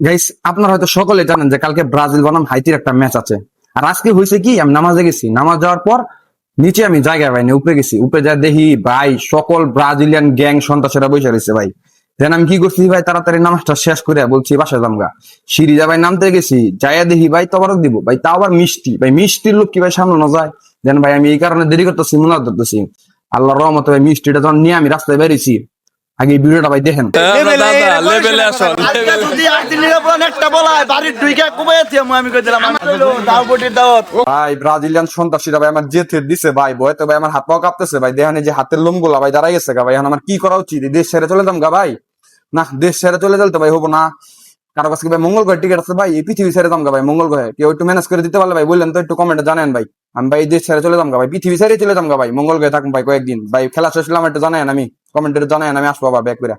Guys আপনারা হয়তো সকলে জানেন যে কালকে ব্রাজিল বনাম হাইতির একটা ম্যাচ আছে। আর আজকে হয়েছে কি, আমি নামাজে গেছি, নামাজ যাওয়ার পর নিচে আমি জায়গা পাইনি, উপরে গেছি, উপরে যা দেখি ভাই সকল ব্রাজিলিয়ান গ্যাং সন্ত্রাসীরা বসে রয়েছে ভাই। দেন আমি কি করছি ভাই, তাড়াতাড়ি নামাজটা শেষ করে বলছি বাসায় যামগা। সিঁড়ি যা ভাই নামতে গেছি, যাইয়া দেখি ভাই তবারক দিব ভাই, তাও আবার মিষ্টি ভাই, মিষ্টির লোক কি ভাই সামলানো যায়? দেন ভাই আমি এই কারণে দেরি করতেছি, মুনাজাত ধরতেছি। আল্লাহর রহমতে ভাই মিষ্টিটা যখন নিয়ে আমি রাস্তায় বেরিয়েছি, আগে এই ভিডিওটা ভাই দেখেন। ভাই ব্রাজিলিয়ান সন্ত্রাসীরা ভাই আমার যেতে দিছে ভাই, ভয়তে ভাই আমার হাত পাও কাঁপতেছে ভাই, দেখেন এই যে হাতের লোম গুলা ভাই দাঁড়াই গেছে গা ভাই। এখন আমার কি করা উচিত? দেশ ছেড়ে চলে যাম গা ভাই? না, দেশ ছেড়ে চলে যেতে ভাই হবো না। কারো কাছে ভাই মঙ্গল গ্রহের টিকিট আছে ভাই, এই পৃথিবী ছেড়ে যাম গা ভাই মঙ্গল গ্রহে। কেউ একটু ম্যানেজ করে দিতে পারলে ভাই বললেন তো, একটু কমেন্টে জানেন ভাই। আমি ভাই দেশ ছেড়ে চলে যাম গা ভাই, পৃথিবী ছেড়ে চলে যাম গা ভাই, মঙ্গল গ্রহে থাকুন ভাই কয়েকদিন ভাই। খেলা শেষ হলে আমার একটু জানায়েন, আমি কমেন্টে জানায়েন, আমি আসবো আবার ব্যাক করে।